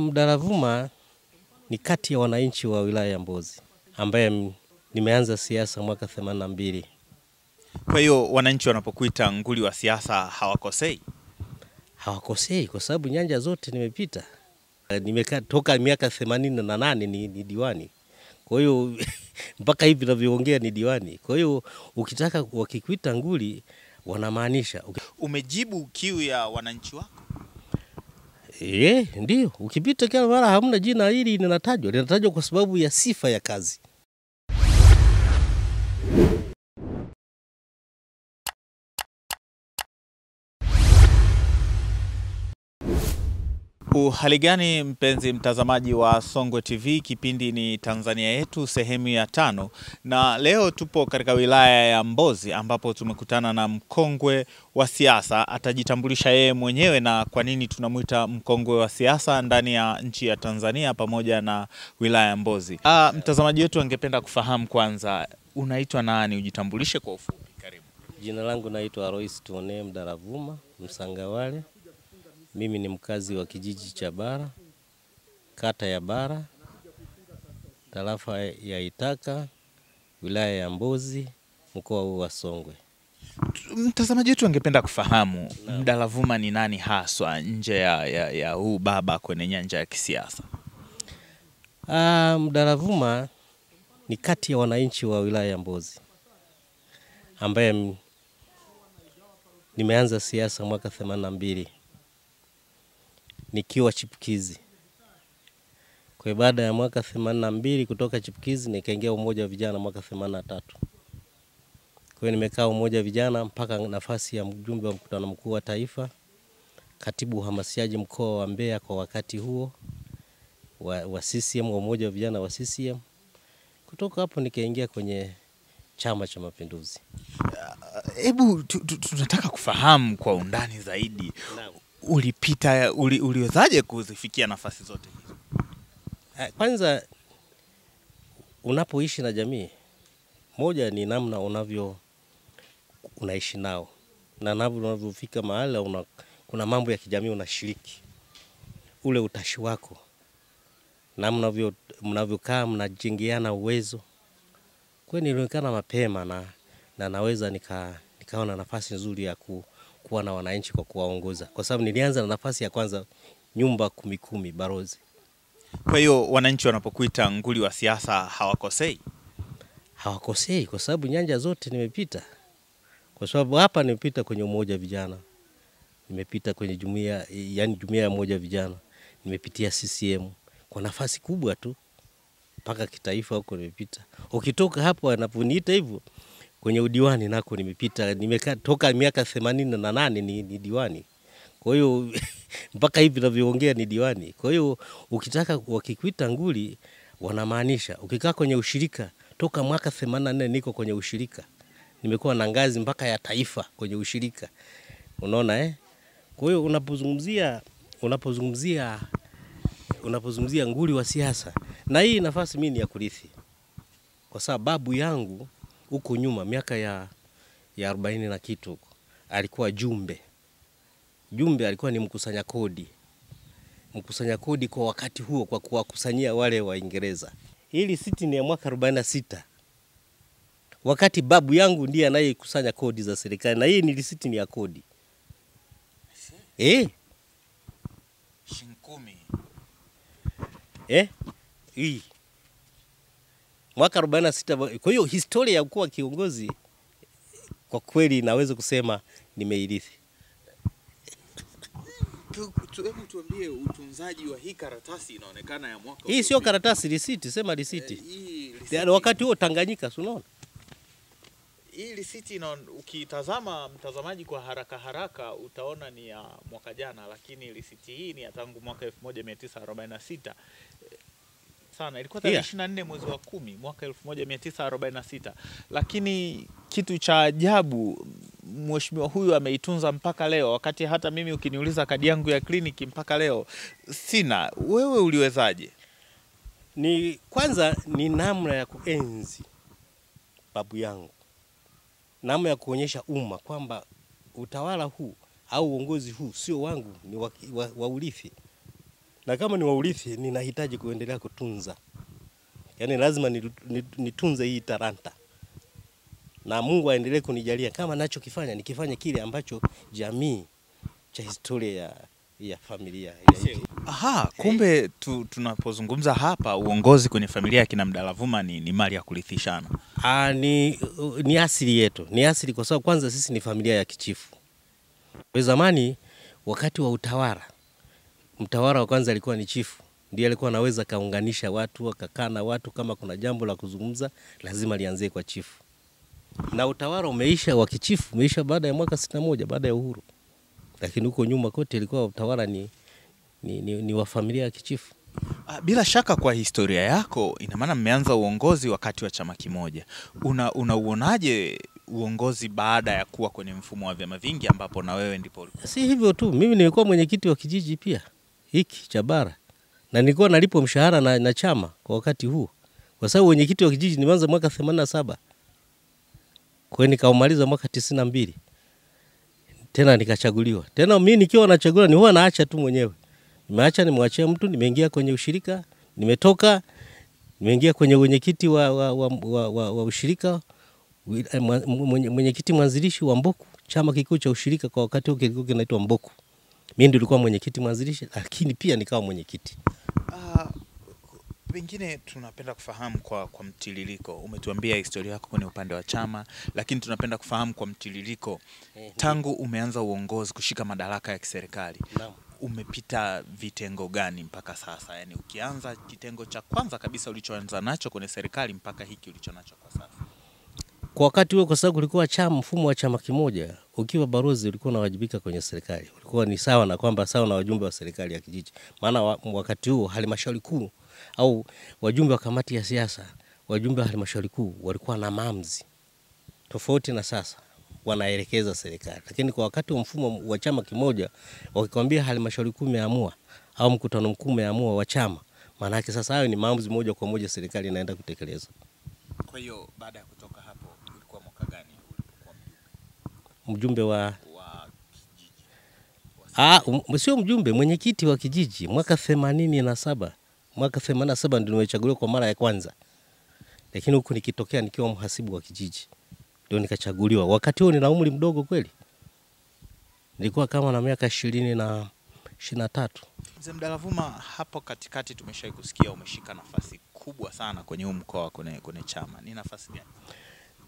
Mdalavuma ni kati ya wananchi wa wilaya ya Mbozi ambaye nimeanza siasa mwaka 82. Kwa hiyo wananchi wanapokuita nguli wa siasa hawakosei? Hawakosei kwa sababu nyanja zote nimepita. Nimekaa toka miaka 88 ni diwani. Kwa hiyo mpaka hivi ninavyoongea ni diwani. Kwa hiyo ukitaka wakikuita nguli wanamaanisha. Umejibu kiu ya wananchi wako? Ndio. Ukipita kila mara hamna jina hili linatajwa. Linatajwa kwa sababu ya sifa ya kazi. Uhali gani mpenzi mtazamaji wa Songwe TV, kipindi ni Tanzania Yetu sehemu ya 5, na leo tupo katika wilaya ya Mbozi ambapo tumekutana na mkongwe wa siasa. Atajitambulisha yeye mwenyewe na kwa nini tunamuita mkongwe wa siasa ndani ya nchi ya Tanzania pamoja na wilaya ya Mbozi. Mtazamaji wetu angependa kufahamu kwanza, unaitwa nani? Ujitambulishe kwa ufupi, karibu. Jina langu naitwa Alois Tuone Mdalavuma Msangawale. Mimi ni mkazi wa kijiji cha Bara, kata ya Bara, tarafa ya Itaka, wilaya ya Mbozi, mkoa huu wa Songwe. Mtazamaji wetu angependa kufahamu Mdalavuma ni nani haswa nje ya huu baba kwenye nyanja ya kisiasa? Mdalavuma ni kati ya wananchi wa wilaya ya Mbozi ambaye nimeanza siasa mwaka 82. Nikiwa chipukizi. Kwa baada ya mwaka 82 kutoka chipukizi nikaingia umoja wa vijana mwaka 83. Kwa hiyo nimekaa umoja wa vijana mpaka nafasi ya mjumbe wa mkutano mkuu wa taifa, katibu uhamasishaji mkoa wa Mbeya kwa wakati huo wa CCM, wa umoja wa vijana wa CCM. Kutoka hapo nikaingia kwenye Chama cha Mapinduzi. Hebu tunataka kufahamu kwa undani zaidi. Uliwezaje kuzifikia nafasi zote hizo? Kwanza unapoishi na jamii, moja ni namna unaishi nao. Na unavyofika mahali kuna mambo ya kijamii unashiriki. Ule utashi wako. Na mnavyokaa mnajengeana uwezo. Kwa hiyo nilionekana mapema na naweza nikaona nafasi nzuri ya kuwa na wananchi kwa kuwaongoza. Kwa sababu nilianza na nafasi ya kwanza nyumba 10 Barozi. Kwa hiyo wananchi wanapokuita nguli wa siasa hawakosei? Hawakosei kwa sababu nyanja zote nimepita. Kwa sababu hapa nimepita kwenye umoja wa vijana. Nimepita kwenye jumuiya ya umoja wa vijana. Nimepitia CCM kwa nafasi kubwa tu mpaka kitaifa huko nimepita. Ukitoka hapo anaponiita hivyo kwenye udiwani nako nimepita. Nimekaa toka miaka 88 ni diwani. Kwa hiyo mpaka hivi ninavyoongea ni diwani. Kwa hiyo ukitaka wakikuita nguli wanamaanisha. Ukikaa kwenye ushirika toka mwaka 84 niko kwenye ushirika. Nimekuwa na ngazi mpaka ya taifa kwenye ushirika. Unaona Kwa hiyo unapozungumzia nguli wa siasa, na hii nafasi mimi ni ya kurithi. Kwa sababu babu yangu huko nyuma miaka ya 40 na kitu huko alikuwa jumbe. Jumbe alikuwa ni mkusanya kodi. Mkusanya kodi kwa wakati huo kwa kuwakusanyia wale Waingereza. Hili siti ni ya mwaka 46. Wakati babu yangu ndiye anayekusanya kodi za serikali, na hii ni risiti ni ya kodi. Shinkumi. Hii. Mwaka 46. Kwa hiyo historia ya kuwa kiongozi kwa kweli naweza kusema nimeirithi. Hebu tuambie utunzaji wa hii karatasi inaonekana ya mwaka. Hii sio karatasi, risiti, sema risiti. Wakati huo Tanganyika, unaona? Hii risiti ukitazama mtazamaji kwa haraka utaona ni ya mwaka jana, lakini risiti hii ni ya tangu mwaka 1946. Sana ilikuwa tarehe 24 mwezi wa 10 mwaka 1946. Lakini kitu cha ajabu, mheshimiwa huyu ameitunza mpaka leo, wakati hata mimi ukiniuliza kadi yangu ya kliniki mpaka leo sina. Wewe uliwezaje? Kwanza ni namna ya kuenzi babu yangu. Namna ya kuonyesha umma kwamba utawala huu au uongozi huu sio wangu, ni wa urithi. na kama ni waurithi ninahitaji kuendelea kutunza. Yaani lazima nitunze hii talanta. Na Mungu aendelee kunijalia kama ninachokifanya nikifanye kile ambacho jamii cha historia ya familia ya Aha, kumbe tunapozungumza hapa uongozi kwenye familia ya kina Mdalavuma ni mali ya kurithishana. Ni asili yetu. Ni asili kwa sababu kwanza sisi ni familia ya kichifu. Kwa zamani wakati wa utawala, mtawala wa kwanza alikuwa ni chifu. Ndiye alikuwa anaweza kaunganisha watu, akakaa na watu, kama kuna jambo la kuzungumza lazima lianzie kwa chifu. Na utawala umeisha wa kichifu, umeisha baada ya mwaka 61 baada ya uhuru. Lakini huko nyuma kote ilikuwa utawala ni wa familia ya kichifu. Bila shaka kwa historia yako ina maana mmeanza uongozi wakati wa chama kimoja. Unauonaje uongozi baada ya kuwa kwenye mfumo wa vyama vingi ambapo na wewe ndipo? Si hivyo tu, mimi nilikuwa mwenyekiti wa kijiji pia hiki cha Bara. Na nilikuwa nalipo mshahara na chama kwa wakati huu. Kwa sababu mwenyekiti wa kijiji nimeanza mwaka 87. Kwa hiyo nikaumaliza mwaka 92. Tena nikachaguliwa. Tena mimi nikiwa nachaguliwa ni huwa naacha tu mwenyewe. Nimeacha, nimwachia mtu, nimeingia kwenye ushirika, nimetoka, nimeingia kwenye mwenyekiti wa ushirika, mwenyekiti mwanzilishi wa Mboku, chama kikuu cha ushirika kwa wakati huo kilikuwa kinaitwa Mboku. Mimi ndio nilikuwa mwenyekiti mwanzilishi, lakini pia nikawa mwenyekiti. Pengine tunapenda kufahamu kwa mtiririko. Umetuambia historia yako kwenye upande wa chama, lakini tunapenda kufahamu kwa mtiririko. Tangu umeanza uongozi kushika madaraka ya kiserikali, umepita vitengo gani mpaka sasa? Yaani ukianza kitengo cha kwanza kabisa ulichoanza nacho kwenye serikali mpaka hiki ulichonacho kwa sasa. Kwa wakati huo, kwa sababu kulikuwa mfumo wa chama kimoja, ukiwa balozi ulikuwa unawajibika kwenye serikali. Ulikuwa ni sawa na kwamba sawa na wajumbe wa serikali ya kijiji. Maana wakati huo halmashauri kuu au wajumbe wa kamati ya siasa, wajumbe wa halmashauri kuu walikuwa na maamuzi tofauti na sasa, wanaelekeza serikali. Lakini kwa wakati wa mfumo wa chama kimoja, wakikwambia halmashauri kuu imeamua au mkutano mkuu umeamua wa chama, maana yake sasa hayo ni maamuzi moja kwa moja serikali inaenda kutekeleza. Kwa hiyo baada ya kutoka hapo ulikuwa mwaka gani ulipokuwa mjumbe wa kijiji? Sio mjumbe, mwenyekiti wa kijiji mwaka 87. Mwaka 87 ndio nimechaguliwa kwa mara ya kwanza. Lakini huku nikitokea nikiwa mhasibu wa kijiji ndio nikachaguliwa. Wakati huo nina umri mdogo kweli. Nilikuwa kama na miaka 23. Mzee Mdalavuma, hapo katikati tumeshawahi kusikia umeshika nafasi kubwa sana kwenye mkoa kwenye chama. Ni nafasi gani?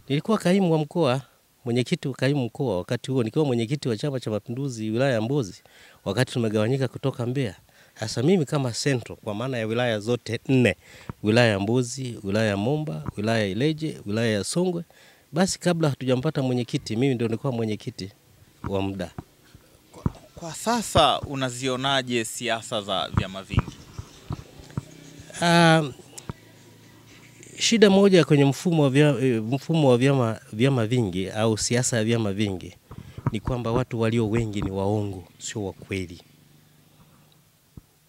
Nilikuwa kaimu wa mkoa, mwenyekiti wa kaimu mkoa wakati huo, nikiwa mwenyekiti wa Chama cha Mapinduzi wilaya ya Mbozi wakati tumegawanyika kutoka Mbeya. Sasa mimi kama central kwa maana ya wilaya zote 4, wilaya ya Mbozi, wilaya ya Momba, wilaya ya Ileje, wilaya ya Songwe, basi kabla hatujampata mwenyekiti mimi ndio nilikuwa mwenyekiti wa muda. Kwa sasa unazionaje siasa za vyama vingi? Shida moja kwenye mfumo wa vyama vingi au siasa ya vyama vingi ni kwamba watu walio wengi ni waongo, sio wa kweli.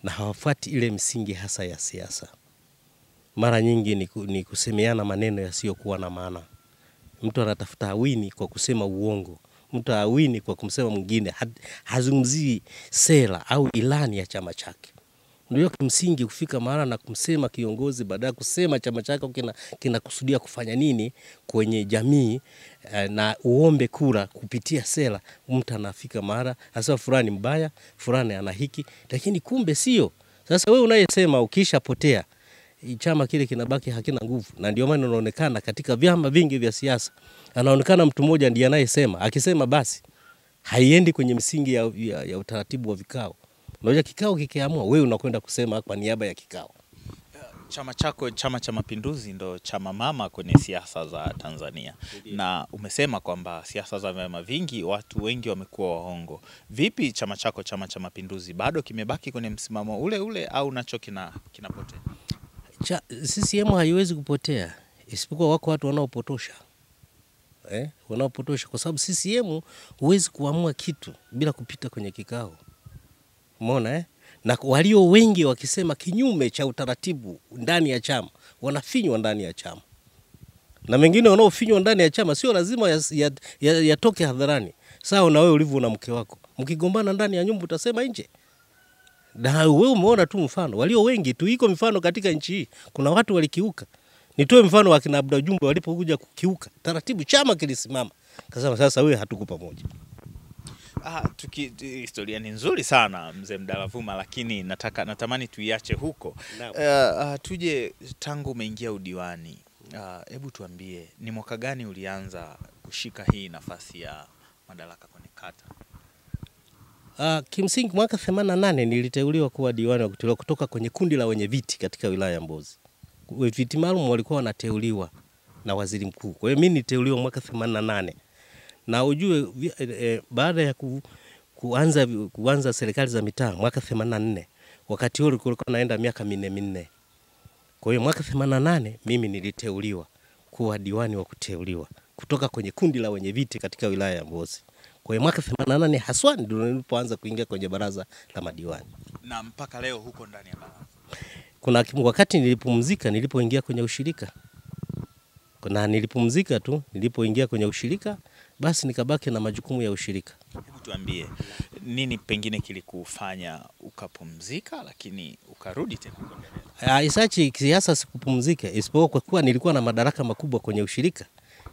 Na hawafuati ile msingi hasa ya siasa. Mara nyingi ni kusemeana maneno yasiyokuwa na maana. Mtu anatafuta awini kwa kusema uongo. Mtu awini kwa kumsema mwingine, hazungumzii sera au ilani ya chama chake. Ndio kimsingi kufika maana na kumsema kiongozi baada ya kusema chama chako kinakusudia kufanya nini kwenye jamii, na uombe kura kupitia sera. Mtu anafika mara hasa fulani mbaya, fulani ana hiki, lakini kumbe sio. Sasa wewe unayesema ukishapotea chama kile kinabaki hakina nguvu. Na ndio maana unaonekana katika vyama vingi vya siasa anaonekana mtu mmoja ndiye anayesema, akisema basi haiendi kwenye msingi ya utaratibu wa vikao. Unajua kikao kikiamua wewe unakwenda kusema kwa niaba ya kikao. Chama chako, Chama cha Mapinduzi, ndo chama mama kwenye siasa za Tanzania. Na umesema kwamba siasa za vyama vingi watu wengi wamekuwa waongo. Vipi chama chako, Chama cha Mapinduzi, bado kimebaki kwenye msimamo ule au nacho kinapotea? CCM haiwezi kupotea, isipokuwa wako watu wanaopotosha. Wanaopotosha kwa sababu CCM huwezi kuamua kitu bila kupita kwenye kikao. Umeona Na walio wengi wakisema kinyume cha utaratibu ndani ya chama, wanafinywa ndani ya chama. Na mengine wanaofinywa ndani ya chama sio lazima yatoke hadharani. Sawa na wewe ulivyo na mke wako. Mkigombana ndani ya nyumba utasema nje. Na wewe umeona tu mfano, walio wengi tu, iko mfano katika nchi hii, kuna watu walikiuka. Nitoe mfano wa kina Abdul Jumbe walipokuja kukiuka taratibu, chama kilisimama kasema sasa wewe hatuko pamoja. Historia ni nzuri sana mzee Mdalavuma, lakini natamani tuiache huko. Tuje tangu umeingia udiwani. Hebu tuambie ni mwaka gani ulianza kushika hii nafasi ya madaraka kwenye kata? Kimsingi mwaka 88 niliteuliwa kuwa diwani wa kuteuliwa kutoka kwenye kundi la wenye viti katika wilaya ya Mbozi. Viti maalum walikuwa wanateuliwa na waziri mkuu. Kwa hiyo mimi niliteuliwa mwaka 88. Na ujue baada ya kuanza serikali za mitaa mwaka 84, wakati huo kulikuwa naenda miaka minne. Kwa hiyo mwaka 88 mimi niliteuliwa kuwa diwani wa kuteuliwa kutoka kwenye kundi la wenye viti katika wilaya ya Mbozi. Kwa hiyo mwaka 88 haswa ndio nilipoanza kuingia kwenye baraza la madiwani. Na mpaka leo huko ndani ya baraza. Kuna wakati nilipumzika nilipoingia kwenye ushirika. Na nilipumzika tu nilipoingia kwenye ushirika, basi nikabaki na majukumu ya ushirika. Hebu tuambie nini pengine kilikufanya ukapumzika lakini ukarudi tena kuendelea? Isachi siasa sikupumzika, isipokuwa kwa kuwa nilikuwa na madaraka makubwa kwenye ushirika.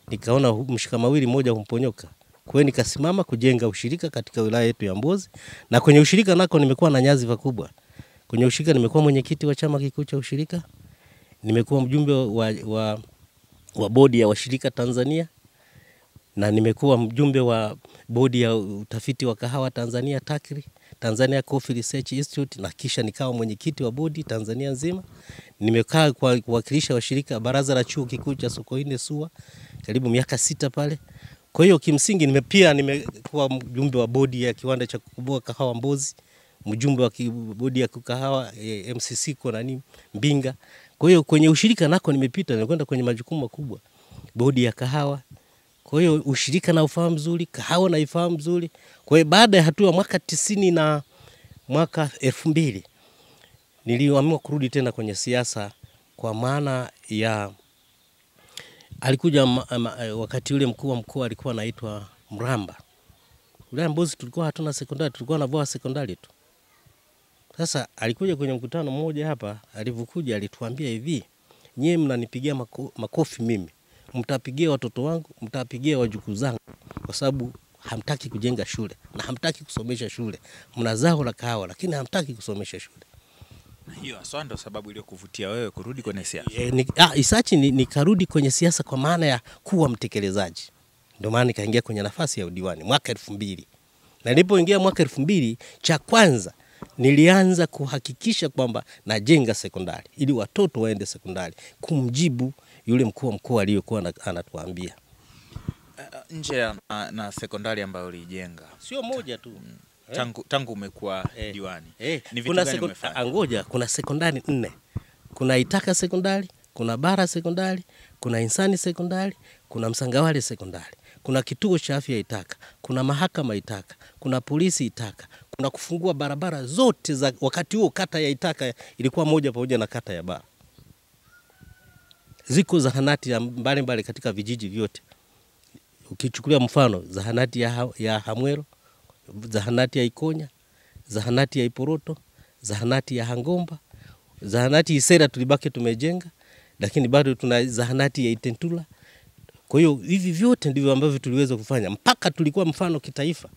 Nikaona mshikamawili mmoja humponyoka. Kwa hiyo nikasimama kujenga ushirika katika wilaya yetu ya Mbozi, na kwenye ushirika nako nimekuwa na nyadhifa kubwa. Kwenye ushirika nimekuwa mwenyekiti wa chama kikuu cha ushirika, nimekuwa mjumbe wa bodi ya washirika Tanzania, na nimekuwa mjumbe wa bodi ya utafiti wa kahawa Tanzania TACRI, Tanzania Coffee Research Institute, na kisha nikawa mwenyekiti wa bodi Tanzania nzima. Nimekaa kuwakilisha washirika baraza la chuo kikuu cha Sokoine SUA karibu miaka 6 pale. Kwa hiyo kimsingi nimekuwa mjumbe wa bodi ya kiwanda cha kukoboa kahawa Mbozi, mjumbe wa bodi ya kahawa MCC kwa Mbinga. Kwa hiyo kwenye ushirika nako nimepita, nimekwenda kwenye majukumu makubwa. Bodi ya kahawa. Kwa hiyo ushirika na ufahamu mzuri, kahawa na ifahamu mzuri. Kwa hiyo baada ya hatua mwaka 90 na mwaka 2000 niliamua kurudi tena kwenye siasa, kwa maana ya alikuja wakati ule mkuu wa mkoa alikuwa anaitwa Mramba. Wilaya Mbozi tulikuwa hatuna sekondari, tulikuwa na Voa sekondari tu. Sasa alikuja kwenye mkutano mmoja hapa, alipokuja alituambia hivi, nyie mnanipigia makofi mimi, mtapigia watoto wangu, mtapigia wajukuu zangu, kwa sababu hamtaki kujenga shule na hamtaki kusomesha shule. Mna zao la kahawa lakini hamtaki kusomesha shule. Hiyo aswa ndio sababu ile kuvutia wewe kurudi kwenye siasa. Isachi nikarudi kwenye siasa kwa maana ya kuwa mtekelezaji. Ndio maana nikaingia kwenye nafasi ya udiwani mwaka 2000. Na nilipoingia mwaka 2000, cha kwanza nilianza kuhakikisha kwamba najenga sekondari ili watoto waende sekondari, kumjibu yule mkuu wa mkoa aliyokuwa anatuambia. Nje na sekondari ambayo ulijenga, sio moja tu. Tangu umekuwa diwani. Ni vitu gani umefanya? Ngoja, kuna sekondari 4. Kuna Itaka sekondari, kuna Bara sekondari, kuna Insani sekondari, kuna Msangawali sekondari. Kuna kituo cha afya Itaka, kuna mahakama Itaka, kuna polisi Itaka, kuna kufungua barabara zote za wakati huo. Kata ya Itaka ilikuwa moja pamoja na kata ya Bara. Ziko zahanati mbalimbali katika vijiji vyote. Ukichukulia mfano zahanati ya Hamwero, zahanati ya Ikonya, zahanati ya Iporoto, zahanati ya Hangomba, zahanati Isera tulibaki tumejenga, lakini bado tuna zahanati ya Itentula. Kwa hiyo hivi vyote ndivyo ambavyo tuliweza kufanya, mpaka tulikuwa mfano kitaifa.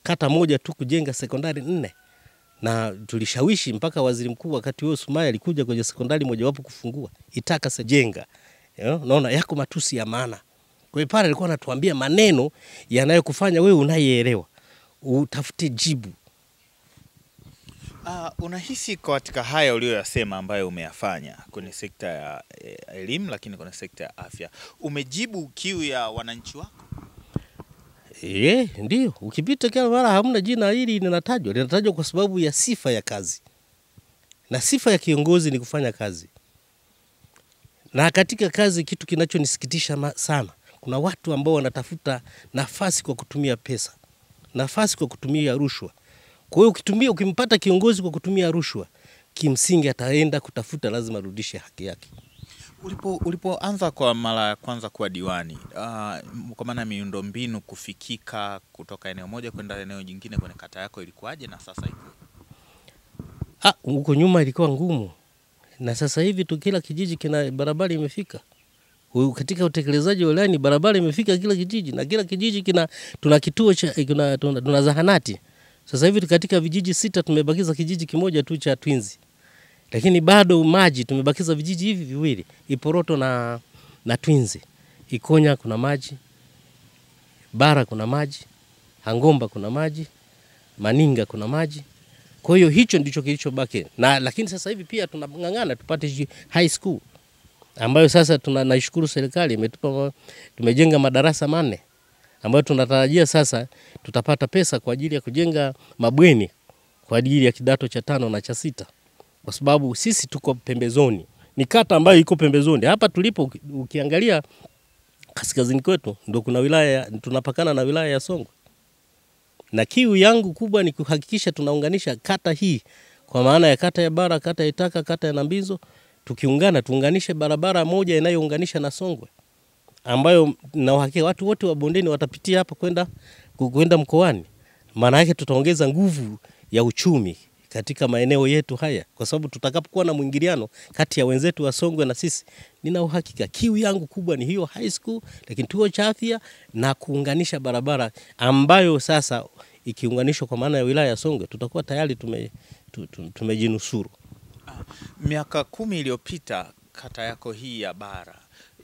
Kata moja tu kujenga sekondari 4. Na tulishawishi mpaka waziri mkuu wakati huo Sumaya alikuja kwenye sekondari moja wapo kufungua Itaka sejenga. Naona yako matusi ya maana. Kwa hiyo pale alikuwa anatuambia maneno yanayokufanya wewe unayeelewa utafute jibu. Unahisi katika haya uliyoyasema ambayo umeyafanya kwenye sekta ya elimu, lakini kwenye sekta ya afya, umejibu kiu ya wananchi wako? Ndio. Ukipita kila mara hamna jina hili linatajwa kwa sababu ya sifa ya kazi. Na sifa ya kiongozi ni kufanya kazi. Na katika kazi kitu kinachonisikitisha sana, kuna watu ambao wanatafuta nafasi kwa kutumia pesa, nafasi kwa kutumia rushwa. Kwa hiyo ukimpata kiongozi kwa kutumia rushwa, kimsingi ataenda kutafuta, lazima arudishe haki yake. Ulipoanza kwa mara ya kwanza kuwa diwani, kwa maana miundombinu kufikika kutoka eneo moja kwenda eneo jingine kwenye kata yako ilikuwaje na sasa iko? Huko nyuma ilikuwa ngumu, na sasa hivi tu kila kijiji kina barabara imefika. Katika utekelezaji wa ilani barabara imefika kila kijiji, na kila kijiji tuna kituo cha tuna zahanati. Sasa hivi katika vijiji 6 tumebakiza kijiji kimoja tu cha Twinzi. Lakini bado maji tumebakiza vijiji hivi viwili, Iporoto na Twinzi. Ikonya kuna maji, Bara kuna maji, Hangomba kuna maji, Maninga kuna maji. Kwa hiyo hicho ndicho kilichobaki. Lakini sasa hivi pia tunang'ang'ana tupate high school ambayo sasa naishukuru serikali imetupa, tumejenga madarasa 4 ambayo tunatarajia sasa tutapata pesa kwa ajili ya kujenga mabweni kwa ajili ya kidato cha 5 na cha 6, kwa sababu sisi tuko pembezoni. Ni kata ambayo iko pembezoni. Hapa tulipo ukiangalia kaskazini kwetu ndio kuna wilaya, tunapakana na wilaya ya Songwe. Na kiu yangu kubwa ni kuhakikisha tunaunganisha kata hii, kwa maana ya kata ya Bara, kata ya Itaka, kata ya Nambizo, tuunganishe barabara moja inayounganisha na Songwe, ambayo na uhakika watu wote wa bondeni watapitia hapa kwenda mkoani. Maana yake tutaongeza nguvu ya uchumi katika maeneo yetu haya, kwa sababu tutakapokuwa na mwingiliano kati ya wenzetu wa Songwe na sisi, nina uhakika kiu yangu kubwa ni hiyo high school, lakini kituo cha afya na kuunganisha barabara ambayo sasa ikiunganishwa kwa maana ya wilaya ya Songwe tutakuwa tayari tumejinusuru. Miaka 10 iliyopita kata yako hii ya Bara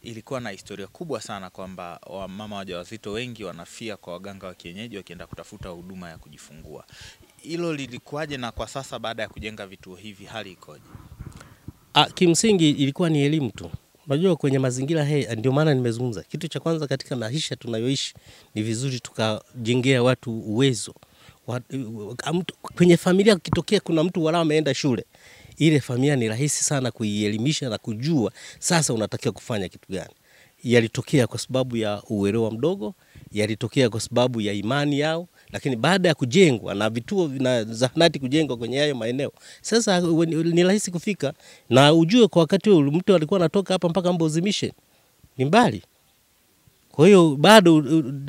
ilikuwa na historia kubwa sana kwamba wamama wajawazito wengi wanafia kwa waganga wa kienyeji wakienda kutafuta huduma ya kujifungua. Hilo lilikuwaje, na kwa sasa baada ya kujenga vituo hivi hali ikoje? Kimsingi ilikuwa ni elimu tu. Unajua kwenye mazingira haya ndio maana nimezungumza. Kitu cha kwanza katika maisha tunayoishi ni vizuri tukajengea watu uwezo. Kwenye familia kitokea kuna mtu wala ameenda shule, ile familia ni rahisi sana kuielimisha na kujua sasa unatakiwa kufanya kitu gani. Yalitokea kwa sababu ya uelewa mdogo, yalitokea kwa sababu ya imani yao, lakini baada ya kujengwa na vituo na zahanati kujengwa kwenye hayo maeneo, sasa ni rahisi kufika. Na ujue kwa wakati huo mtu alikuwa anatoka hapa mpaka Mbozi Mission, ni mbali. Kwa hiyo bado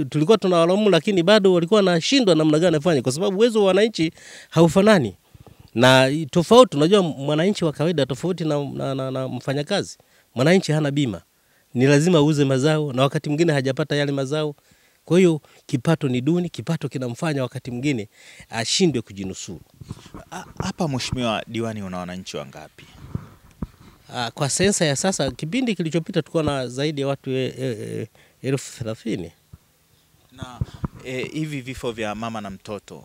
tulikuwa tunawalaumu, lakini bado walikuwa wanashindwa namna gani afanye, kwa sababu uwezo wa wananchi haufanani. Na tofauti, unajua mwananchi wa kawaida tofauti na mfanyakazi. Mwananchi hana bima, ni lazima uuze mazao, na wakati mwingine hajapata yale mazao. Kwa hiyo kipato ni duni, kipato kinamfanya wakati mwingine ashindwe kujinusuru. Hapa Mheshimiwa Diwani, una wananchi wangapi? Kwa sensa ya sasa, kipindi kilichopita tulikuwa na zaidi ya watu 30,000. Na hivi vifo vya mama na mtoto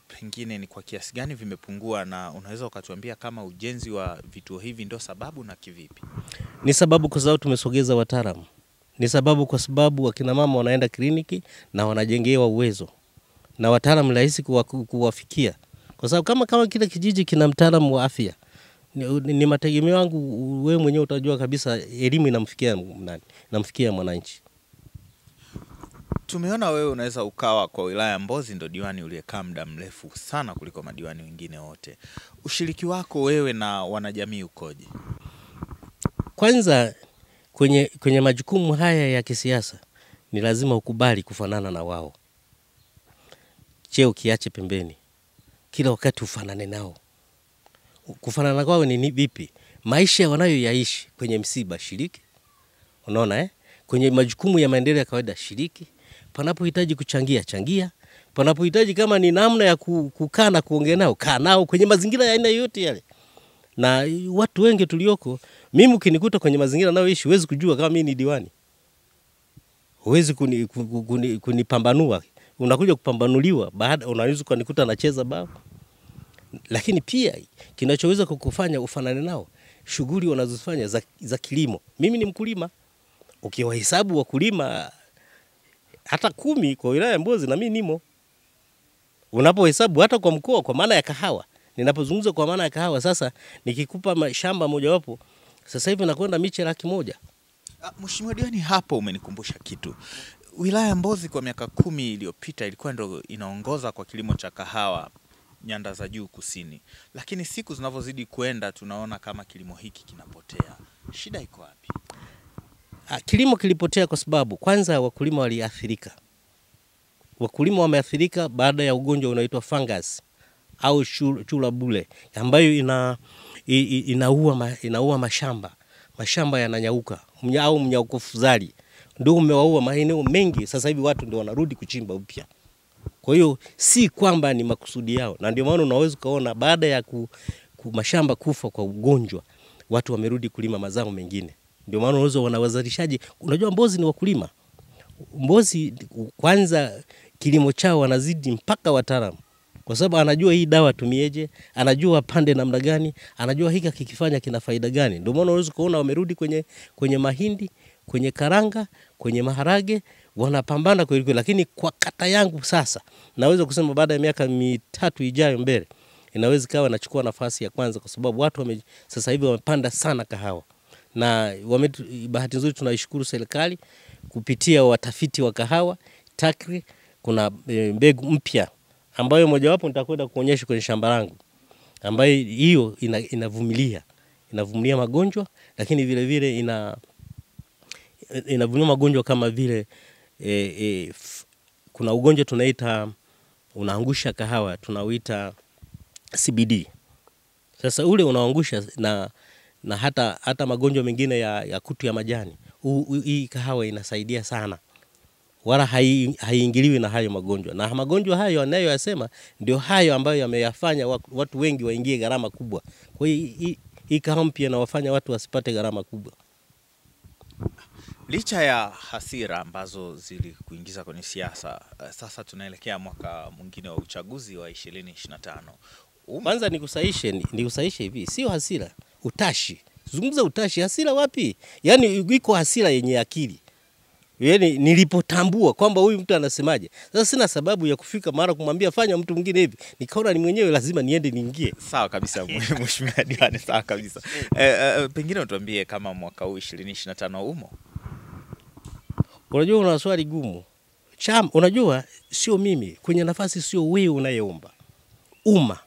pengine ni kwa kiasi gani vimepungua, na unaweza ukatuambia kama ujenzi wa vituo hivi ndio sababu na kivipi? Ni sababu kwa sababu tumesogeza wataalamu. Ni sababu kwa sababu wakina mama wanaenda kliniki na wanajengewa uwezo, na wataalamu rahisi kuwafikia. Kwa sababu kama kila kijiji kina mtaalamu wa afya, ni mategemeo yangu wewe mwenyewe utajua kabisa elimu inamfikia mwananchi. Tumeona wewe unaweza ukawa kwa wilaya ya Mbozi ndo diwani uliyekaa muda mrefu sana kuliko madiwani wengine wote. Ushiriki wako wewe na wanajamii ukoje? Kwanza kwenye majukumu haya ya kisiasa ni lazima ukubali kufanana na wao. Cheo kiache pembeni, kila wakati ufanane nao. Kufanana kwao ni vipi? Maisha wanayoyaishi kwenye msiba shiriki. Unaona kwenye majukumu ya maendeleo ya kawaida shiriki. Panapohitaji kuchangia changia. Panapohitaji kama ni namna ya kukaa na kuongea nao, kaa nao kwenye mazingira ya aina yote yale. Na watu wengi tulioko, mimi ukinikuta kwenye mazingira nayoishi huwezi kujua kama mimi ni diwani. Huwezi kunipambanua. Unakuja kupambanuliwa baada unaweza kunikuta nacheza bao. Lakini pia kinachoweza kukufanya ufanane nao, shughuli wanazofanya za kilimo. Mimi ni mkulima. Ukiwahesabu wakulima hata 10 kwa wilaya ya Mbozi na mimi nimo. Unapohesabu hata kwa mkoa kwa maana ya kahawa. Ninapozungumza kwa maana ya kahawa, sasa nikikupa shamba moja wapo, sasa hivi nakwenda miche 100,000. Mheshimiwa Diwani, hapo umenikumbusha kitu. Wilaya ya Mbozi kwa miaka 10 iliyopita ilikuwa ndio inaongoza kwa kilimo cha kahawa nyanda za juu kusini. Lakini siku zinavyozidi kwenda tunaona kama kilimo hiki kinapotea. Shida iko wapi? Kilimo kilipotea kwa sababu kwanza wakulima waliathirika. Wakulima wameathirika baada ya ugonjwa unaoitwa fungus au chura bule ambayo inaua mashamba yananyauka, au mnyaukofuzali ndio umewaua maeneo mengi. Sasa hivi watu ndio wanarudi kuchimba upya. Kwa hiyo si kwamba ni makusudi yao, na ndio maana unaweza kuona baada ya mashamba kufa kwa ugonjwa, watu wamerudi kulima mazao mengine. Ndio maana unaweza wanawazalishaji, unajua Mbozi ni wakulima. Mbozi kwanza kilimo chao wanazidi mpaka wataalamu. Kwa sababu anajua hii dawa tumieje, anajua pande namna gani, anajua hiki kikifanya kina faida gani. Ndio maana unaweza kuona wamerudi kwenye mahindi, kwenye karanga, kwenye maharage, wanapambana kweli kweli. Lakini kwa kata yangu sasa, naweza kusema baada ya miaka 3 ijayo mbele, inaweza kawa nachukua nafasi ya kwanza, kwa sababu watu sasa hivi wamepanda sana kahawa. Na bahati nzuri tunaishukuru serikali kupitia watafiti wa kahawa TAKRI, kuna mbegu mpya ambayo mojawapo nitakwenda kuonyesha kwenye shamba langu, ambayo hiyo inavumilia magonjwa, lakini vile vile inavumilia magonjwa kama vile kuna ugonjwa tunaita unaangusha kahawa, tunauita CBD. Sasa ule unaangusha na hata magonjwa mengine ya kutu ya majani. Hii kahawa inasaidia sana, wala haiingiliwi na hayo magonjwa. Na magonjwa hayo anayoyasema ndio hayo ambayo yameyafanya watu wengi waingie gharama kubwa. Kwa hiyo hii kahawa mpya inawafanya watu wasipate gharama kubwa. Licha ya hasira ambazo zilikuingiza kwenye siasa, sasa tunaelekea mwaka mwingine wa uchaguzi wa 2025. Kwanza nikusahishe hivi, sio hasira, utashi. Zungumza utashi, hasira wapi? Yaani iko hasira yenye akili. Yaani nilipotambua kwamba huyu mtu anasemaje, sasa sina sababu ya kufika mara kumwambia fanya mtu mwingine hivi. Nikaona ni mwenyewe lazima niende niingie. Sawa kabisa Mheshimiwa Diwani, sawa kabisa. Pengine utuambie kama mwaka huu 2025 umo. Unajua una swali gumu. Unajua sio mimi, kwenye nafasi sio wewe unayeomba. Umma.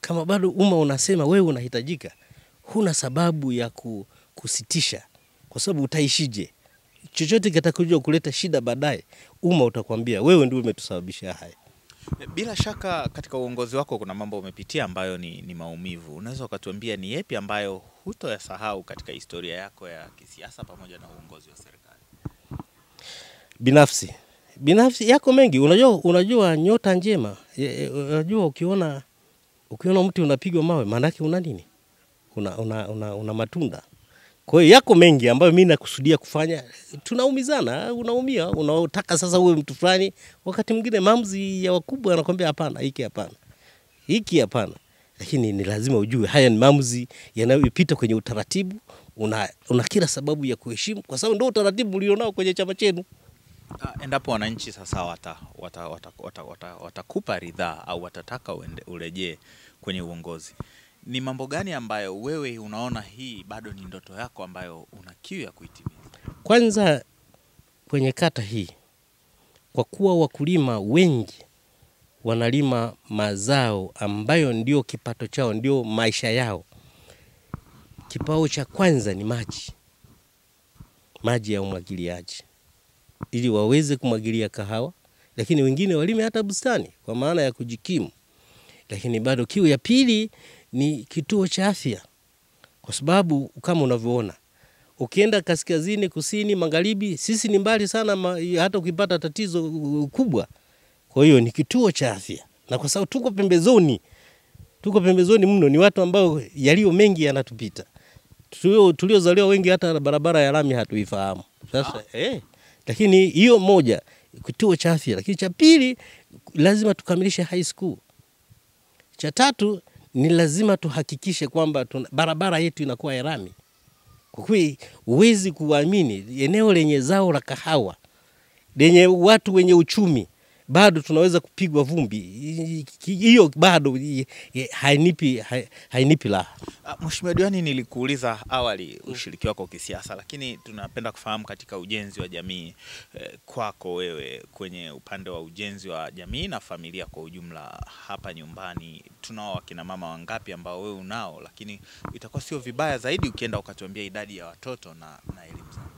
Kama bado umma unasema wewe unahitajika, huna sababu ya kusitisha, kwa sababu utaishije? Chochote kitakuja kuleta shida baadaye, umma utakwambia wewe ndio umetusababisha haya. Bila shaka katika uongozi wako kuna mambo umepitia ambayo ni maumivu. Unaweza ukatuambia ni yapi ambayo hutoyasahau katika historia yako ya kisiasa pamoja na uongozi wa serikali? Binafsi yako mengi. Unajua nyota njema. Unajua ukiona mti unapigwa mawe, maana yake una nini? Una matunda. Kwa hiyo yako mengi ambayo mimi nakusudia kufanya. Tunaumizana, unaumia, unataka sasa uwe mtu fulani, wakati mwingine maamuzi ya wakubwa anakuambia hapana, hiki hapana. Lakini ni lazima ujue haya ni maamuzi yanayopita kwenye utaratibu, una kila sababu ya kuheshimu, kwa sababu ndio utaratibu ulionao kwenye chama chenu. Endapo wananchi sasa watakupa ridhaa au watataka urejee kwenye uongozi, ni mambo gani ambayo wewe unaona hii bado ni ndoto yako ambayo una kiu ya kuitimiza? Kwanza kwenye kata hii, kwa kuwa wakulima wengi wanalima mazao ambayo ndio kipato chao, ndio maisha yao, kipao cha kwanza ni maji ya umwagiliaji, ili waweze kumwagilia kahawa, lakini wengine walime hata bustani kwa maana ya kujikimu. Lakini bado kiu ya pili ni kituo cha afya, kwa sababu kama unavyoona ukienda kaskazini, kusini, magharibi, sisi ni mbali sana, hata ukipata tatizo kubwa. Kwa hiyo ni kituo cha afya, na kwa sababu tuko pembezoni mno, ni watu ambao yalio mengi yanatupita. Tuliozaliwa wengi hata barabara ya lami hatuifahamu. Sasa lakini hiyo moja, kituo cha afya. Lakini cha pili, lazima tukamilishe high school. Cha tatu, ni lazima tuhakikishe kwamba barabara yetu inakuwa ya lami. Kwa kweli huwezi kuamini, eneo lenye zao la kahawa, lenye watu wenye uchumi, bado tunaweza kupigwa vumbi. Hiyo bado hainipi la. Mheshimiwa Diwani, nilikuuliza awali ushiriki wako kisiasa, lakini tunapenda kufahamu katika ujenzi wa jamii kwako wewe, kwenye upande wa ujenzi wa jamii na familia kwa ujumla hapa nyumbani, tunao wakina mama wangapi ambao wewe unao? Lakini itakuwa sio vibaya zaidi ukienda ukatuambia idadi ya watoto na elimu zao.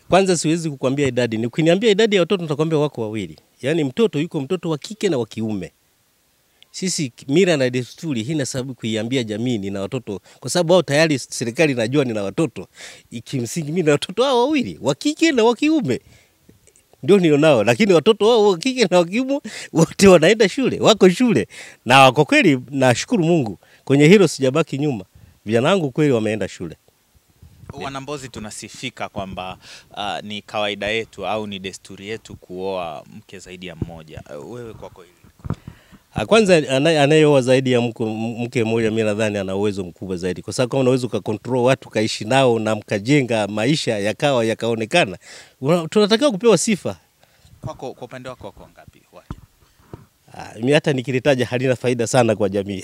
Kwanza siwezi kukuambia idadi. Nikiniambia idadi ya watoto nitakwambia wako wawili. Yaani mtoto wa kike na wa kiume. Sisi mila na desturi hina sababu kuiambia jamii nina watoto, kwa sababu hao tayari serikali inajua nina watoto. Kimsingi mimi na watoto hao wawili, wa kike na wa kiume. Ndio nilionao, lakini watoto wao wa kike na wa kiume wote wanaenda shule, wako shule. Na kwa kweli nashukuru Mungu, kwenye hilo sijabaki nyuma. Vijana wangu kweli wameenda shule. Wanambozi tunasifika kwamba ni kawaida yetu au ni desturi yetu kuoa mke zaidi ya mmoja. Wewe kwako hili? Kwanza anayeoa zaidi ya mke mmoja mimi nadhani ana uwezo mkubwa zaidi, kwa sababu kama unaweza kucontrol watu kaishi nao na mkajenga maisha yakaonekana, tunatakiwa kupewa sifa. Kwako, kwa upande wako wako ngapi wake? Mimi hata nikilitaja halina faida sana kwa jamii.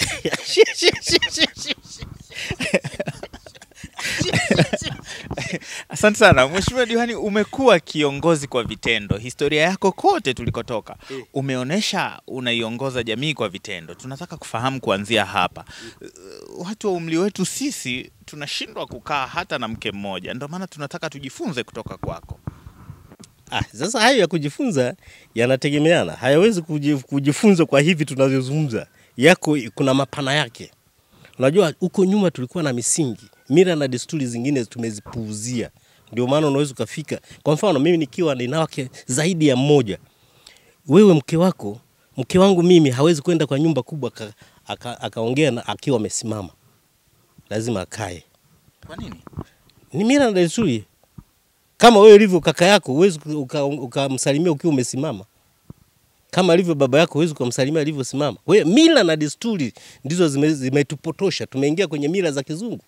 Asante sana Mheshimiwa Diwani, umekuwa kiongozi kwa vitendo. Historia yako kote tulikotoka umeonesha unaiongoza jamii kwa vitendo. Tunataka kufahamu kuanzia hapa. Watu wa umri wetu sisi tunashindwa kukaa hata na mke mmoja. Ndio maana tunataka tujifunze kutoka kwako. Sasa hayo ya kujifunza yanategemeana. Hayawezi kujifunza kwa hivi tunavyozungumza. Yako kuna mapana yake. Unajua huko nyuma tulikuwa na misingi, mila na desturi zingine tumezipuuzia. Ndio maana unaweza kufika. Kwa mfano mimi nikiwa nina wake zaidi ya mmoja. Wewe mke wangu mimi hawezi kwenda kwa nyumba kubwa akaongea na akiwa amesimama. Lazima akae. Kwa nini? Ni mila na desturi. Kama wewe ulivyo kaka yako huwezi ukamsalimia ukiwa umesimama. Kama alivyo baba yako huwezi kumsalimia alivyosimama. Wewe mila na desturi ndizo zimetupotosha. Tumeingia kwenye mila za kizungu.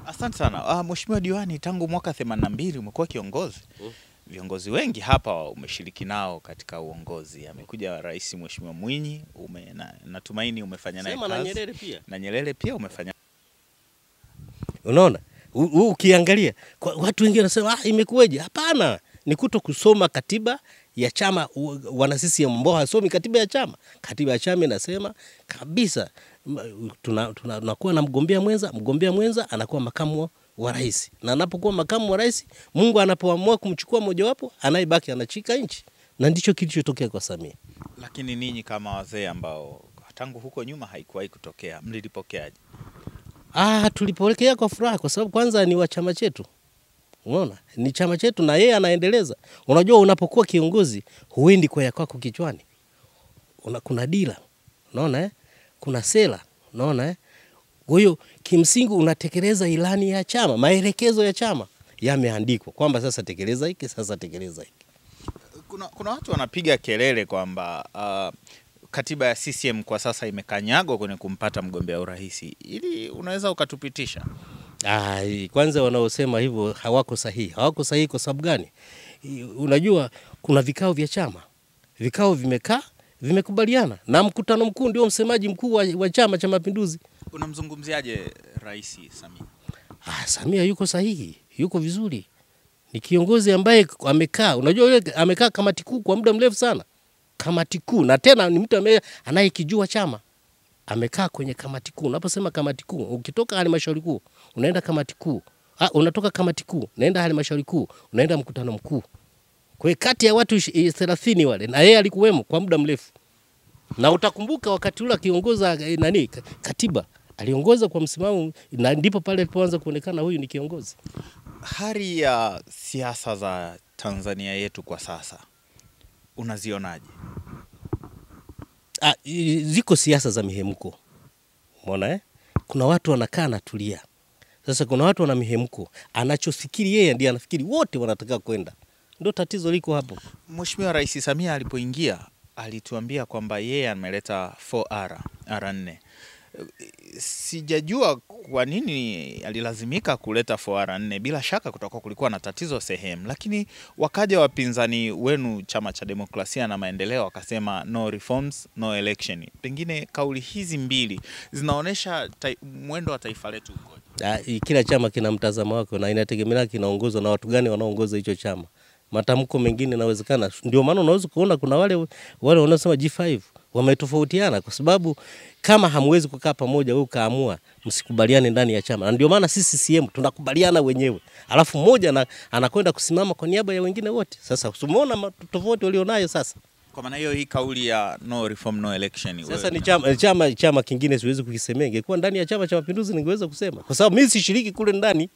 Asante sana. Mheshimiwa Diwani, tangu mwaka 82 umekuwa kiongozi. Viongozi wengi hapa umeshiriki nao katika uongozi. Amekuja Rais Mheshimiwa Mwinyi, natumaini umefanya naye kazi. Na Nyerere pia. Na Nyerere pia umefanya. Unaona? Ukiangalia watu wengine wanasema imekuweje? Hapana, ni kutokusoma katiba ya chama. Wana CCM ambao hasomi katiba ya chama. Katiba ya chama inasema kabisa tunakuwa na mgombea mwenza anakuwa makamu wa rais. Na anapokuwa makamu wa rais, Mungu anapoamua kumchukua mmoja wapo, anayebaki anachika nchi. Na ndicho kilichotokea kwa Samia. Lakini ninyi kama wazee ambao tangu huko nyuma haikuwahi kutokea, mlilipokeaje? Tulipokea kwa furaha, kwa sababu kwanza ni wa chama chetu. Unaona? Ni chama chetu na yeye anaendeleza. Unajua unapokuwa kiongozi huendi kwa ya kwako kichwani. Kuna dira. Unaona kuna sera. Unaona Kwa hiyo kimsingi unatekeleza ilani ya chama, maelekezo ya chama yameandikwa kwamba sasa tekeleza hiki, sasa tekeleza hiki. Kuna watu wanapiga kelele kwamba katiba ya CCM kwa sasa imekanyagwa kwenye kumpata mgombea urais. Ili unaweza ukatupitisha? Kwanza wanaosema hivyo hawako sahihi. Hawako sahihi kwa sababu gani? Unajua kuna vikao vya chama. Vikao vimekaa, vimekubaliana. Na mkutano mkuu ndio msemaji mkuu wa Chama cha Mapinduzi. Unamzungumziaje Rais Samia? Samia yuko sahihi, yuko vizuri. Ni kiongozi ambaye amekaa, unajua yule amekaa kamati kuu kwa muda mrefu sana. Kamati kuu, na tena ni mtu ambaye anayekijua chama. Amekaa kwenye kamati kuu. Unaposema kamati kuu, ukitoka halmashauri kuu, unaenda kamati kuu. Unatoka kamati kuu, unaenda halmashauri kuu, unaenda mkutano mkuu. Kwa hiyo kati ya watu 30 wale, na yeye alikuwemo kwa muda mrefu. Na utakumbuka wakati ule akiongoza katiba, aliongoza kwa msimamo, na ndipo pale alipoanza kuonekana huyu ni kiongozi. Hali ya siasa za Tanzania yetu kwa sasa unazionaje? Ziko siasa za mihemko. Umeona Kuna watu wanakaa na tulia. Sasa kuna watu wana mihemko. Anachofikiri yeye ndiye anafikiri wote wanataka kwenda. Ndio tatizo liko hapo. Mheshimiwa Rais Samia alipoingia alituambia kwamba yeye ameleta 4R, R4. Sijajua kwa nini alilazimika kuleta 4R4. Bila shaka kulikuwa na tatizo sehemu, lakini wakaja wapinzani wenu Chama cha Demokrasia na Maendeleo wakasema no reforms, no election. Pengine kauli hizi mbili zinaonesha mwendo wa taifa letu ukoje? Kila chama kina mtazamo wake na inategemea kinaongozwa na watu gani wanaoongoza hicho chama. Matamko mengine inawezekana. Ndio maana unaweza kuona kuna wale wanasema G5 wametofautiana, kwa sababu kama hamwezi kukaa pamoja wewe kaamua msikubaliane ndani ya chama. Na ndio maana sisi CCM tunakubaliana wenyewe. Alafu mmoja anakwenda kusimama kwa niaba ya wengine wote. Sasa umeona tofauti walionayo sasa. Kwa maana hiyo hii kauli ya no reform no election sasa ni chama kingine siwezi kukisemea. Ingekuwa ndani ya Chama cha Mapinduzi ningeweza kusema, kwa sababu mimi sishiriki kule ndani.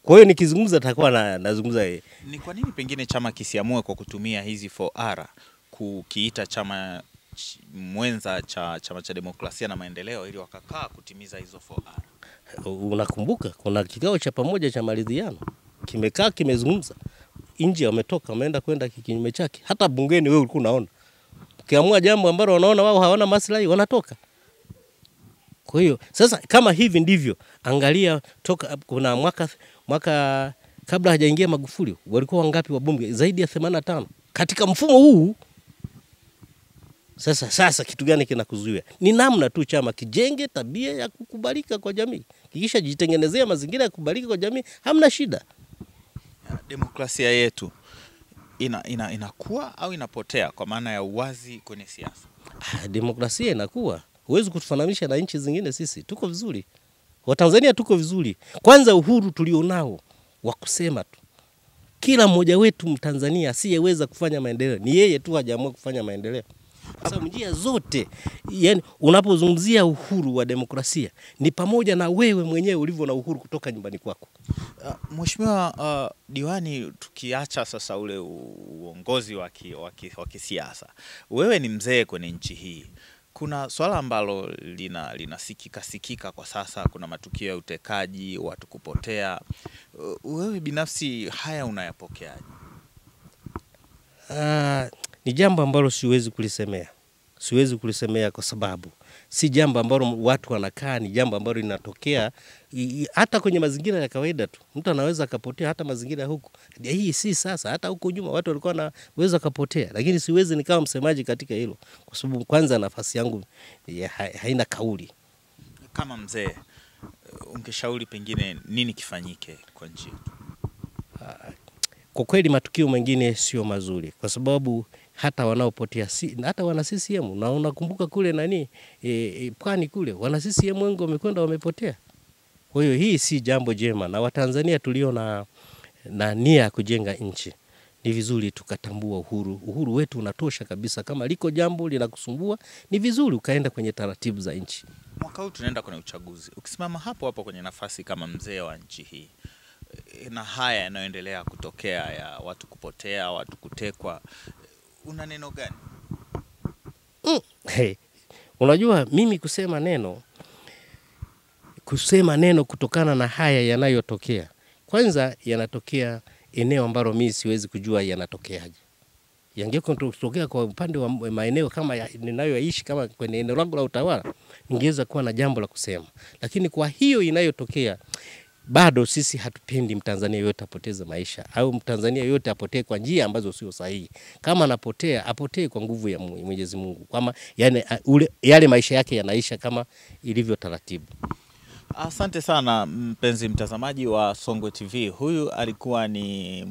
Kwa hiyo nikizungumza atakuwa nazungumza yeye. Ni kwa nini pengine chama kisiamue kwa kutumia hizi 4R kukiita chama mwenza cha Chama cha Demokrasia na Maendeleo ili wakakaa kutimiza hizo 4R? Unakumbuka kuna kikao cha pamoja cha maridhiano kimekaa kimezungumza, nje wametoka wameenda kwenda kinyume chake. Hata bungeni wewe ulikuwa unaona ukiamua jambo ambalo wanaona wao hawana maslahi wanatoka. Kwa hiyo sasa kama hivi ndivyo, angalia toka kuna mwaka kabla hajaingia Magufuli walikuwa wangapi wabunge? Zaidi ya 85 katika mfumo huu. Sasa kitu gani kinakuzuia? Ni namna tu chama kijenge tabia ya kukubalika kwa jamii. Kikisha jitengenezea mazingira ya kukubalika kwa jamii, hamna shida. Demokrasia yetu inakuwa au inapotea kwa maana ya uwazi kwenye siasa? Demokrasia inakuwa. Huwezi kutufananisha na nchi zingine. Sisi tuko vizuri. Watanzania tuko vizuri. Kwanza uhuru tulionao wa kusema tu. Kila mmoja wetu Mtanzania asiyeweza kufanya maendeleo ni yeye tu hajaamua kufanya maendeleo. Kwa sababu njia zote, yani unapozungumzia uhuru wa demokrasia ni pamoja na wewe mwenyewe ulivyo na uhuru kutoka nyumbani kwako. Mheshimiwa Diwani, tukiacha sasa ule uongozi wa kisiasa, wewe ni mzee kwenye nchi hii. Kuna swala ambalo linasikika kwa sasa, kuna matukio ya utekaji, watu kupotea. Wewe binafsi haya unayapokeaje? Ni jambo ambalo siwezi kulisemea. Siwezi kulisemea kwa sababu si jambo ambalo watu wanakaa, ni jambo ambalo linatokea hata kwenye mazingira ya kawaida tu. Mtu anaweza akapotea hata mazingira huko. Hii si sasa, hata huko nyuma watu walikuwa wanaweza kupotea, lakini siwezi nikawa msemaji katika hilo kwa sababu kwanza nafasi yangu haina kauli. Kama mzee, ungeshauri pengine nini kifanyike kwa nchi? Kwa kweli matukio mengine sio mazuri kwa sababu hata wanaopotea hata wana CCM, na unakumbuka kule Pwani kule wana CCM wengi wamekwenda wamepotea. Kwa hiyo hii si jambo jema, na Watanzania tulio na nia ya kujenga nchi ni vizuri tukatambua uhuru wetu unatosha kabisa. Kama liko jambo linakusumbua ni vizuri ukaenda kwenye taratibu za nchi. Mwaka huu tunaenda kwenye uchaguzi. Ukisimama hapo kwenye nafasi kama mzee wa nchi hii na haya yanayoendelea kutokea ya watu kupotea, watu kutekwa, una neno gani? Unajua mimi kusema neno kutokana na haya yanayotokea. Kwanza yanatokea eneo ambalo mimi siwezi kujua yanatokeaje. Yangekuwa kutokea kwa upande wa maeneo kama ninayoishi kama kwenye eneo langu la utawala, ningeweza kuwa na jambo la kusema. Lakini kwa hiyo inayotokea, bado sisi hatupendi Mtanzania yote apoteze maisha au Mtanzania yote apotee kwa njia ambazo sio sahihi. Kama anapotea, apotee kwa nguvu ya Mwenyezi Mungu. Kama yale maisha yake yanaisha kama ilivyo taratibu. Asante sana mpenzi mtazamaji wa Songwe TV. Huyu alikuwa ni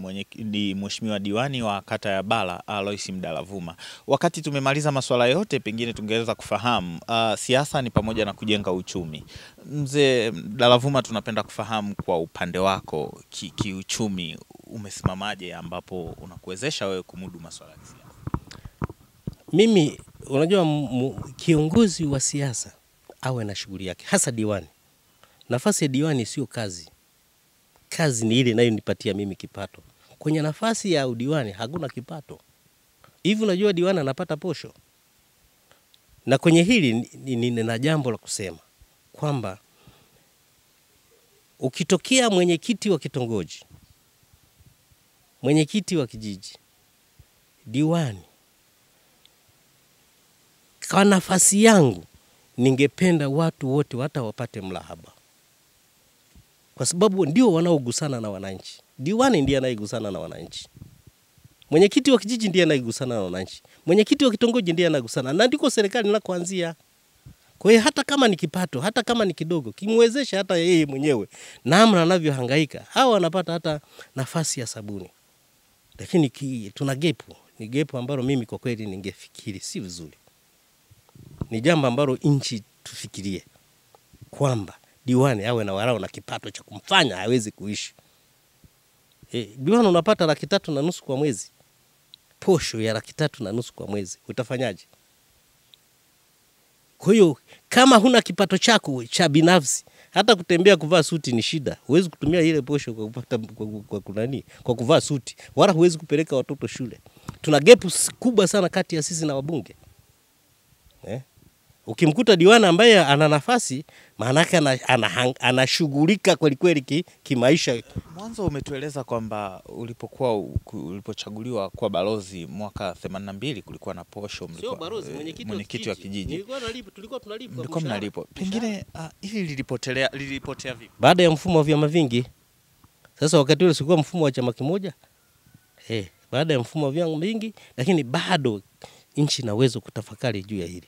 Mheshimiwa Diwani wa kata ya Bala, Alois Mdalavuma. Wakati tumemaliza masuala yote, pengine tungeweza kufahamu siasa ni pamoja na kujenga uchumi. Mzee Mdalavuma, tunapenda kufahamu kwa upande wako kiuchumi umesimamaje, ambapo unakuwezesha wewe kumudu masuala ya siasa? Mimi unajua kiongozi wa siasa awe na shughuli yake, hasa diwani. Nafasi ya diwani sio kazi. Kazi ni ile inayonipatia mimi kipato. Kwenye nafasi ya udiwani hakuna kipato. Hivi unajua diwani anapata posho. Na kwenye hili nina jambo la kusema kwamba ukitokea mwenyekiti wa kitongoji, mwenyekiti wa kijiji, diwani, kwa nafasi yangu ningependa watu wote hata wapate mlahaba. Kwa sababu ndio wanaogusana na wananchi. Diwani ndiye anayegusana na wananchi. Mwenyekiti wa kijiji ndiye anayegusana na wananchi. Mwenyekiti wa kitongoji ndiye anagusana. Na ndiko serikali inakoanzia. Kwa hiyo hata kama ni kipato, hata kama ni kidogo, kimwezesha hata yeye mwenyewe namna anavyohangaika. Hawa wanapata hata nafasi ya sabuni. Lakini tuna gepu. Ni gepu ambalo mimi kwa kweli ningefikiri si vizuri. Ni jambo ambalo nchi tufikirie kwamba diwani awe na warao na kipato cha kumfanya hawezi kuishi. Diwani unapata 3.5 kwa mwezi. posho ya 3,500 kwa mwezi, utafanyaje? Kwa hiyo kama huna kipato chako cha binafsi, hata kutembea kuvaa suti ni shida. Huwezi kutumia ile posho kwa kupata kwa kuvaa suti, wala huwezi kupeleka watoto shule. Tuna gap kubwa sana kati ya sisi na wabunge. Ukimkuta diwani ambaye ana nafasi, maana yake anashughulika kweli kweli kimaisha. Mwanzo umetueleza kwamba ulipochaguliwa kwa balozi mwaka 82 kulikuwa na posho, sio balozi, mwenyekiti wa kijiji. Tulikuwa tunalipwa. Mlikuwa mnalipwa. Pengine hili lilipotea vipi? Baada ya mfumo wa vyama vingi. Sasa wakati ule sikuwa mfumo wa chama kimoja. Baada ya mfumo wa vyama vingi, lakini bado nchi ina uwezo kutafakari juu ya hili.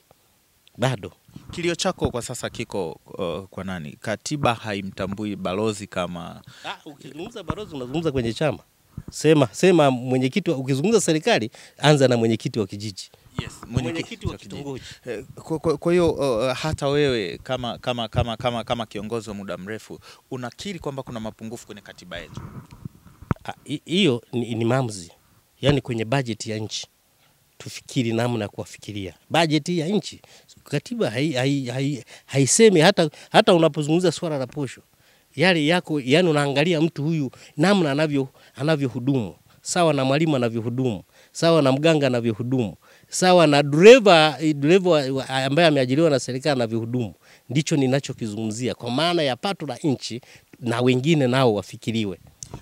Bado. Kilio chako kwa sasa kiko kwa nani? Katiba haimtambui balozi kama ukizungumza balozi unazungumza kwenye chama. Sema mwenyekiti, ukizungumza serikali anza na mwenyekiti wa kijiji. Yes, mwenyekiti wa kitongoji. Kwa hiyo hata wewe kama kiongozi wa muda mrefu unakiri kwamba kuna mapungufu kwenye katiba yetu. Hiyo ni maamuzi. Yaani kwenye bajeti ya nchi tufikiri namna ya kuwafikiria. Bajeti ya nchi, katiba haisemi hata unapozungumza swala la posho. Yale yako, yani unaangalia mtu huyu namna anavyohudumu, sawa na mwalimu anavyohudumu, sawa na mganga anavyohudumu, sawa na dereva ambaye ameajiriwa na serikali anavyohudumu. Ndicho ninachokizungumzia kwa maana ya pato la nchi, na wengine nao wafikiriwe.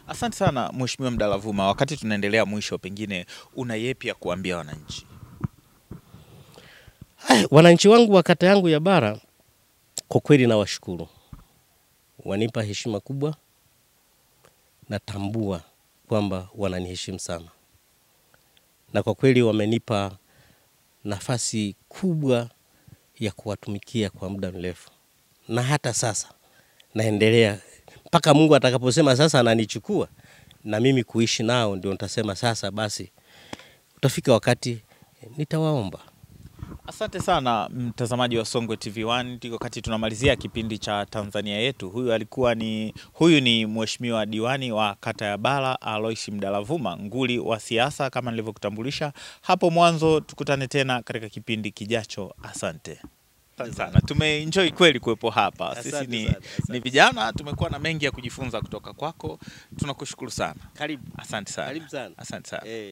Asante sana Mheshimiwa Mdalavuma. Wakati tunaendelea mwisho, pengine una yepi ya kuambia wananchi? Wananchi wangu wa kata yangu ya Bara, kwa kweli nawashukuru. Wanipa heshima kubwa, natambua kwamba wananiheshimu sana. Na kwa kweli wamenipa nafasi kubwa ya kuwatumikia kwa muda mrefu. Na hata sasa naendelea mpaka Mungu atakaposema sasa ananichukua na mimi kuishi nao, ndio nitasema sasa basi utafika wakati nitawaomba. Asante sana mtazamaji wa Songwe TV1. Wakati tunamalizia kipindi cha Tanzania yetu, huyu ni Mheshimiwa diwani wa kata ya Bara Alois Mdalavuma, nguli wa siasa kama nilivyokutambulisha hapo mwanzo. Tukutane tena katika kipindi kijacho. Asante sana. Tumeenjoy kweli kuwepo hapa. Sisi ni vijana, tumekuwa na mengi ya kujifunza kutoka kwako. Tunakushukuru sana. Karibu. Asante sana. Karibu sana. Asante sana.